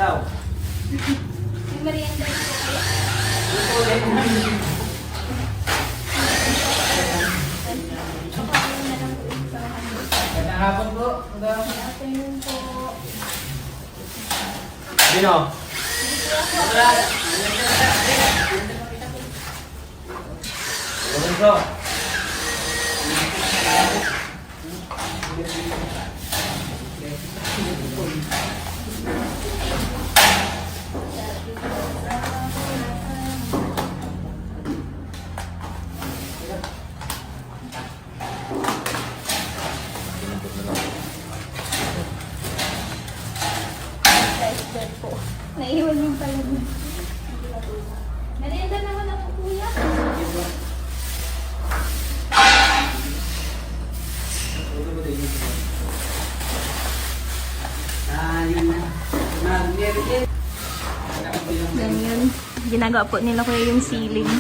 daw. May merienda po kaya. Magandang hapon po. Afternoon po. Dino. Ganun po. Po. Naiwan yung pala dun. Merienda naman ako, kuya. Yan yun. Ginagawa po nila kuya yung ceiling.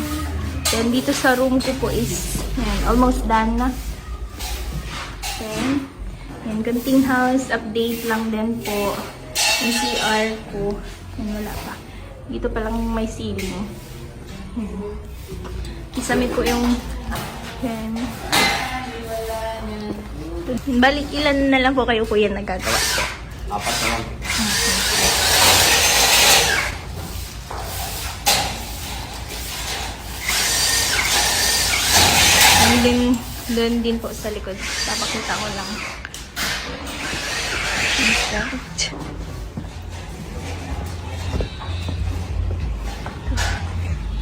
Then dito sa room ko po is yan, almost done na. Then, yan, kunting house update lang din po. Yung CR ko. Yan, wala pa. Dito pa lang may ceiling. Yan. Kisame po yung yan. Balik ilan na lang po kayo kuya nagagawa po? 4 na lang. Doon din po sa likod. Papakita ko lang.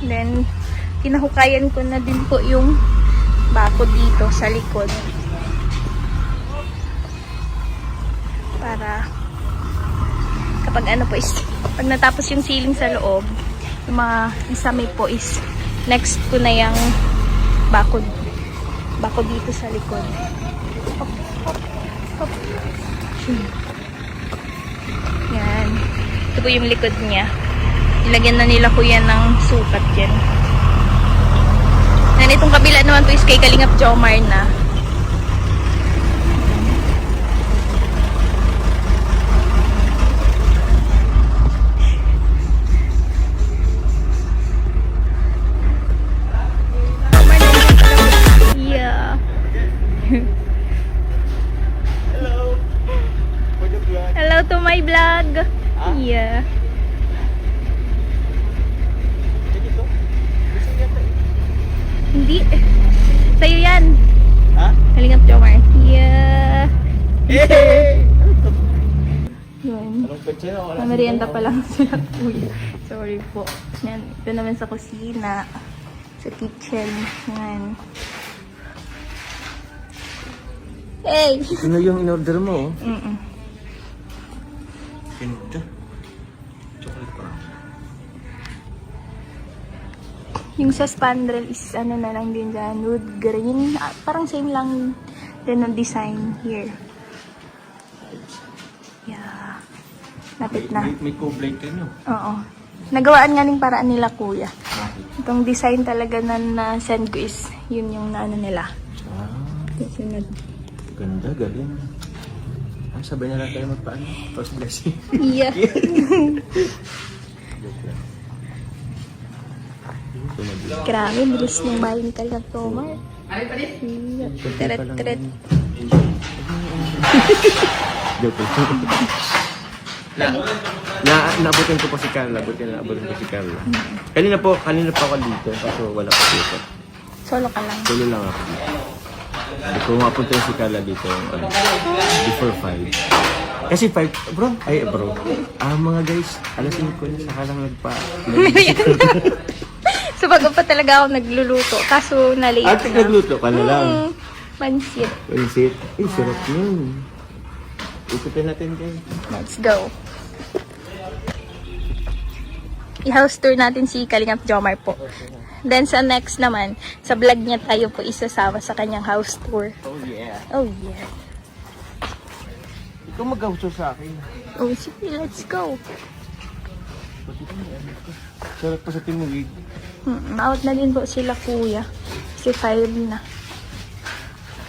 Then, kinahukayan ko na din po yung bako dito sa likod. Para kapag ano po is, pag natapos yung ceiling sa loob, yung mga isame po is next ko na yung bako dito sa likod. Hop, hop, hop. Yan. Ito po yung likod niya. Ilagyan na nila ko yan ng sukat yan. Then itong kabila naman po is kay Kalingap Jomar na. Yeah. Hello to my vlog. Yeah. Hindi. Sa'yo yan. Ha? Kalingap Jomar. Yeah. Hey! Yun. Anong petsa na? May merienda pa lang sila kuya. Sorry po. Yan. Ito naman sa kusina. Sa kitchen. Yan. Hey! Ano yung in-order mo? Ganda. Chocolate pa. Yung sa spandrel is ano na lang din dyan. Wood green. Parang same lang din ang design here. Yeah. Lapit na. May kublay kayo. Oo. Nagawaan nga ng paraan nila kuya. Itong design talaga na na-send ko is yun yung naano nila. Ah, Sunod. ganda, galing. Ay, sabay na lang tayo magpaano. First blessing. Yeah. Joke lang. Grabe, bilis ng bahay ni Kalingap Jomar. Tret-tret. Joke lang. Naabutin ko po si Carla. Naabutin ko si Carla. Kanina po ako dito. Kaso wala pa dito. Solo ka lang. Tuloy lang ako dito. Hindi ko mapunta yung si Carla dito. Before 5. Kasi 5, bro. Mga guys, alas 5 na saka lang nagpa. So bago pa talaga ako nagluluto. Kaso na-late na. Nagluto ka na lang. Pansit. Pansit. Sarap nun. Ikutin natin guys. Let's go. I-house tour natin si Kalingap Jomar po. Then sa next naman, sa vlog niya tayo po isasama sa kanyang house tour. Oh yeah. Oh yeah. Ikaw mag-house tour sa akin. Oh sige, let's go. Sarap pa sa Timuig. Out na din po sila kuya. Kasi 5 na.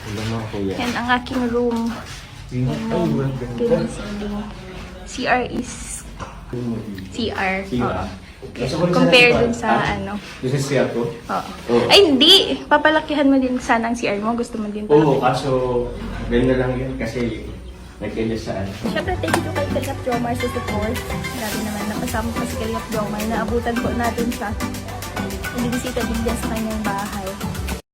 Wala mga kuya. Yan ang aking room. Ay, walang ganda. CR is CR. CR. Oo. Gusto ko rin Compare sana dun sa ano. Doon sa CR ko? Oo. Oo. Ay, hindi. Papalakihan mo din sana ang CR mo. Gusto mo din Oo, kaso ganda lang yun kasi nag-adjust sa ano. Siyempre, thank you kay Kalingap Jomar sa support. Grabe naman, napasama pa si Kalingap Jomar. Naabutan po natin siya. Nabibisita din dyan sa kanyang bahay.